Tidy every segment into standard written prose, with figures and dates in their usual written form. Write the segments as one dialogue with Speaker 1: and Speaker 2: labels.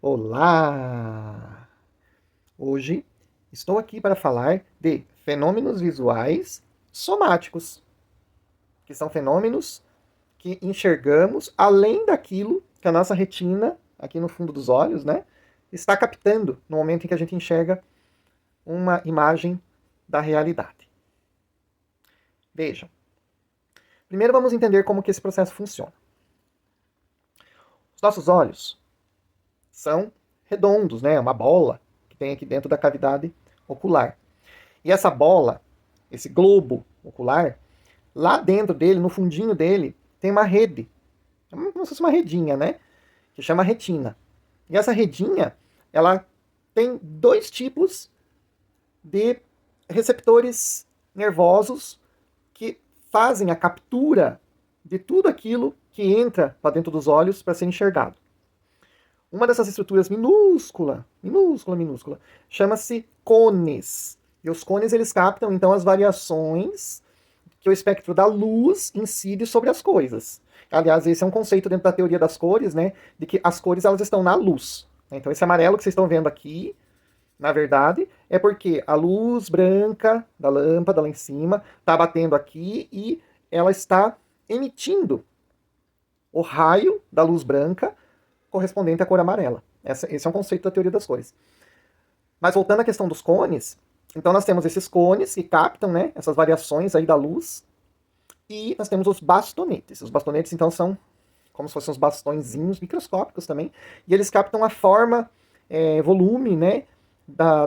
Speaker 1: Olá! Hoje estou aqui para falar de fenômenos visuais somáticos, que são fenômenos que enxergamos além daquilo que a nossa retina, aqui no fundo dos olhos, né, está captando no momento em que a gente enxerga uma imagem da realidade. Vejam. Primeiro vamos entender como que esse processo funciona. Os nossos olhos são redondos, né? Uma bola que tem aqui dentro da cavidade ocular. E essa bola, esse globo ocular, lá dentro dele, no fundinho dele, tem uma rede. É como se fosse uma redinha, né? Que chama retina. E essa redinha, ela tem dois tipos de receptores nervosos que fazem a captura de tudo aquilo que entra para dentro dos olhos para ser enxergado. Uma dessas estruturas minúscula, chama-se cones. E os cones eles captam então as variações que o espectro da luz incide sobre as coisas. Aliás, esse é um conceito dentro da teoria das cores, né, de que as cores elas estão na luz. Então esse amarelo que vocês estão vendo aqui, na verdade, é porque a luz branca da lâmpada lá em cima está batendo aqui e ela está emitindo o raio da luz branca correspondente à cor amarela. Esse é um conceito da teoria das cores. Mas voltando à questão dos cones, então nós temos esses cones que captam, né, essas variações aí da luz, e nós temos os bastonetes. Os bastonetes, então, são como se fossem uns bastõezinhos microscópicos também, e eles captam a forma, volume, né,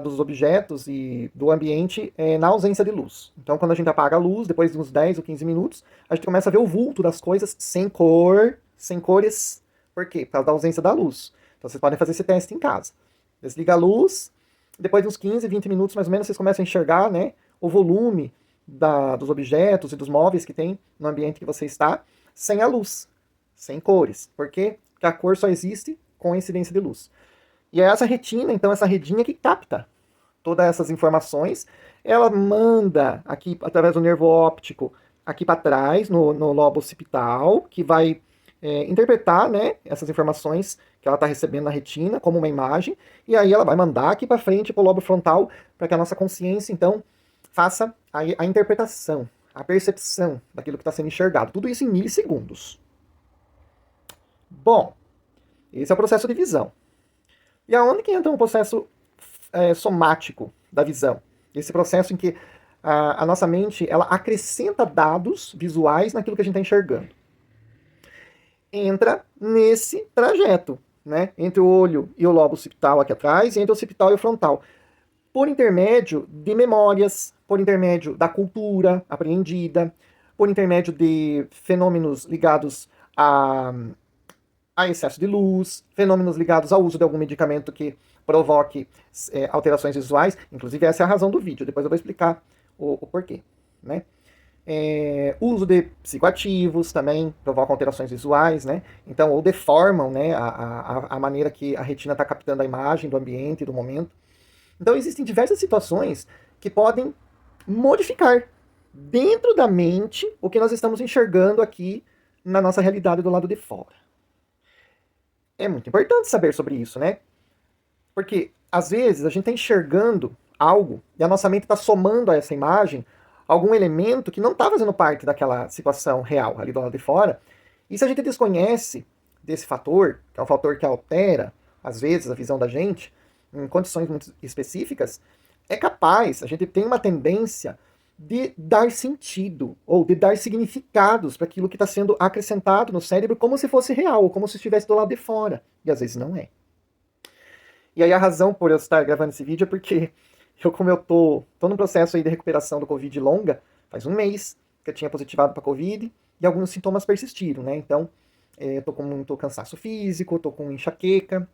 Speaker 1: dos objetos e do ambiente na ausência de luz. Então, quando a gente apaga a luz, depois de uns 10 ou 15 minutos, a gente começa a ver o vulto das coisas sem cor, sem cores. Por quê? Por causa da ausência da luz. Então, vocês podem fazer esse teste em casa. Desliga a luz, depois de uns 15, 20 minutos, mais ou menos, vocês começam a enxergar, né, o volume dos objetos e dos móveis que tem no ambiente que você está, sem a luz, sem cores. Por quê? Porque a cor só existe com a incidência de luz. E é essa retina, então, essa redinha que capta todas essas informações, ela manda aqui, através do nervo óptico, aqui para trás, no lobo occipital, que vai interpretar, né, essas informações que ela está recebendo na retina como uma imagem, e aí ela vai mandar aqui para frente para o lobo frontal, para que a nossa consciência, então, faça a interpretação, a percepção daquilo que está sendo enxergado. Tudo isso em milissegundos. Bom, esse é o processo de visão. E aonde que entra um processo somático da visão? Esse processo em que a nossa mente ela acrescenta dados visuais naquilo que a gente está enxergando. Entra nesse trajeto, né, entre o olho e o lobo occipital aqui atrás, e entre o occipital e o frontal, por intermédio de memórias, por intermédio da cultura apreendida, por intermédio de fenômenos ligados a excesso de luz, fenômenos ligados ao uso de algum medicamento que provoque alterações visuais. Inclusive, essa é a razão do vídeo. Depois eu vou explicar o porquê. Né? Uso de psicoativos também provocam alterações visuais, né? Então, ou deformam, né, a maneira que a retina está captando a imagem do ambiente, do momento. Então, existem diversas situações que podem modificar dentro da mente o que nós estamos enxergando aqui na nossa realidade do lado de fora. É muito importante saber sobre isso, né? Porque, às vezes, a gente está enxergando algo e a nossa mente está somando a essa imagem algum elemento que não está fazendo parte daquela situação real ali do lado de fora. E se a gente desconhece desse fator, que é um fator que altera, às vezes, a visão da gente, em condições muito específicas, é capaz, a gente tem uma tendência de dar sentido ou de dar significados para aquilo que está sendo acrescentado no cérebro como se fosse real, ou como se estivesse do lado de fora. E às vezes não é. E aí a razão por eu estar gravando esse vídeo é porque como eu tô num processo aí de recuperação do Covid longa, faz um mês que eu tinha positivado para Covid e alguns sintomas persistiram, né? Então, eu tô com muito cansaço físico, tô com enxaqueca,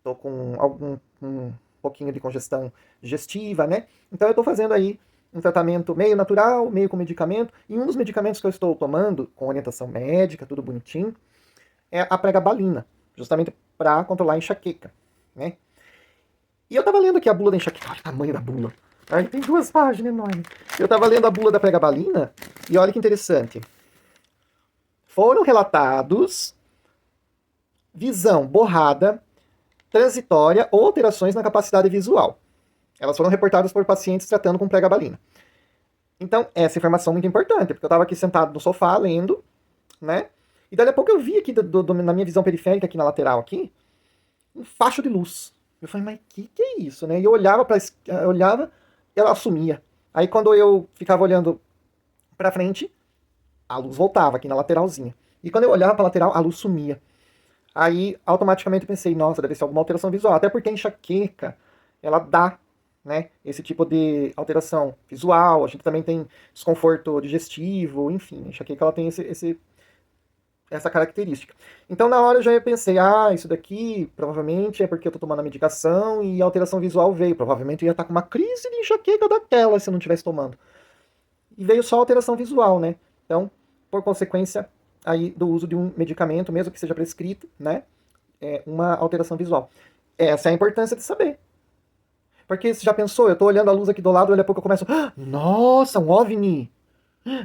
Speaker 1: tô com um pouquinho de congestão digestiva, né? Então eu tô fazendo aí um tratamento meio natural, meio com medicamento, e um dos medicamentos que eu estou tomando, com orientação médica, tudo bonitinho, é a pregabalina, justamente para controlar a enxaqueca, né? E eu tava lendo aqui a bula da enxaqueca, olha o tamanho da bula. Aí tem 2 páginas enormes. Eu tava lendo a bula da pregabalina, e olha que interessante. Foram relatados visão borrada transitória ou alterações na capacidade visual. Elas foram reportadas por pacientes tratando com pregabalina. Então, essa informação é muito importante, porque eu estava aqui sentado no sofá, lendo, né? E daí a pouco eu vi aqui, na minha visão periférica, aqui na lateral, aqui, um facho de luz. Eu falei, mas que é isso, né? E eu olhava, olhava, ela sumia. Aí quando eu ficava olhando pra frente, a luz voltava aqui na lateralzinha. E quando eu olhava pra lateral, a luz sumia. Aí, automaticamente, eu pensei, nossa, deve ser alguma alteração visual. Até porque a enxaqueca, ela dá, né, esse tipo de alteração visual. A gente também tem desconforto digestivo, enfim. A enxaqueca, ela tem essa característica. Então, na hora eu já pensei, isso daqui provavelmente é porque eu tô tomando a medicação e a alteração visual veio. Provavelmente eu ia estar com uma crise de enxaqueca daquela se eu não estivesse tomando. E veio só a alteração visual, né? Então, por consequência aí do uso de um medicamento, mesmo que seja prescrito, né? Uma alteração visual. Essa é a importância de saber. Porque você já pensou, eu tô olhando a luz aqui do lado, e daqui a pouco eu começo, nossa, um OVNI!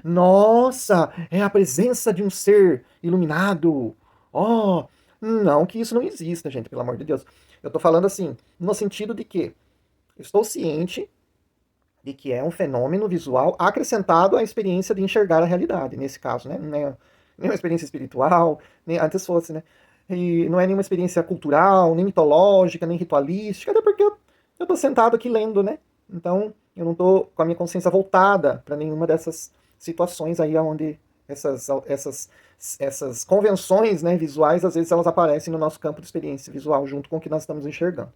Speaker 1: Nossa, é a presença de um ser iluminado. Oh, não que isso não exista, gente, pelo amor de Deus. Eu tô falando assim, no sentido de que eu estou ciente de que é um fenômeno visual acrescentado à experiência de enxergar a realidade, nesse caso, né? Não é nenhuma experiência espiritual, nem antes fosse, né? E não é nenhuma experiência cultural, nem mitológica, nem ritualística, até porque eu tô sentado aqui lendo, né? Então, eu não tô com a minha consciência voltada para nenhuma dessas situações aí onde essas convenções, né, visuais, às vezes elas aparecem no nosso campo de experiência visual, junto com o que nós estamos enxergando.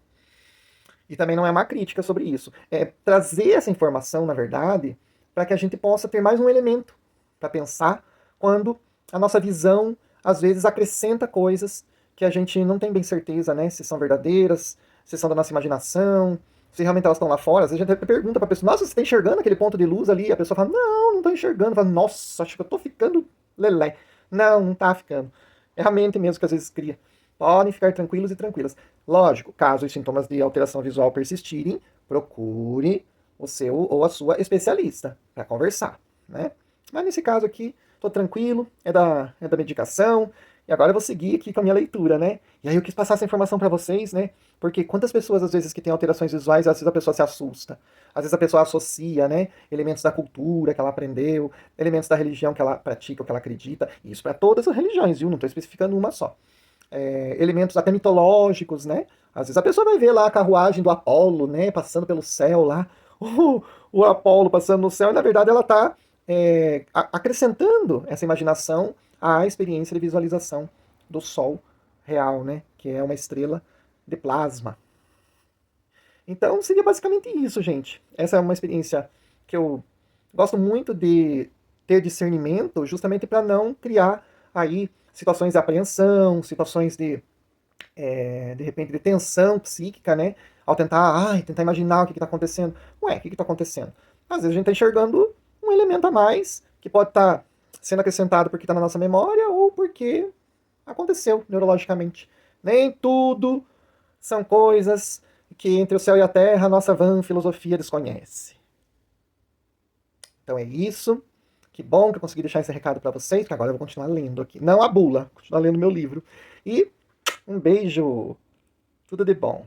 Speaker 1: E também não é uma crítica sobre isso. É trazer essa informação, na verdade, para que a gente possa ter mais um elemento para pensar quando a nossa visão, às vezes, acrescenta coisas que a gente não tem bem certeza, né? Se são verdadeiras, se são da nossa imaginação, se realmente elas estão lá fora. Às vezes a gente até pergunta para a pessoa, nossa, você está enxergando aquele ponto de luz ali? E a pessoa fala, não estou enxergando. Fala, nossa, acho que eu estou ficando lelé. Não está ficando. É a mente mesmo que às vezes cria. Podem ficar tranquilos e tranquilas. Lógico, caso os sintomas de alteração visual persistirem, procure o seu ou a sua especialista para conversar, né? Mas nesse caso aqui, tô tranquilo, é da medicação, e agora eu vou seguir aqui com a minha leitura, né? E aí eu quis passar essa informação para vocês, né? Porque quantas pessoas, às vezes, que têm alterações visuais, às vezes a pessoa se assusta. Às vezes a pessoa associa, né? Elementos da cultura que ela aprendeu, elementos da religião que ela pratica, ou que ela acredita. E isso para todas as religiões, viu? Não estou especificando uma só. Elementos até mitológicos, né? Às vezes a pessoa vai ver lá a carruagem do Apolo, né? Passando pelo céu lá. O Apolo passando no céu, e na verdade ela está acrescentando essa imaginação à experiência de visualização do Sol real, né? Que é uma estrela de plasma. Então seria basicamente isso, gente. Essa é uma experiência que eu gosto muito de ter discernimento, justamente para não criar aí situações de apreensão, situações de repente, de tensão psíquica, né? Ao tentar imaginar o que está acontecendo. Ué, o que está acontecendo? Às vezes a gente está enxergando um elemento a mais que pode estar sendo acrescentado porque está na nossa memória ou porque aconteceu neurologicamente. Nem tudo são coisas que entre o céu e a terra a nossa vã filosofia desconhece. Então é isso. Que bom que eu consegui deixar esse recado para vocês, que agora eu vou continuar lendo aqui. Não a bula, continuar lendo meu livro. E um beijo. Tudo de bom.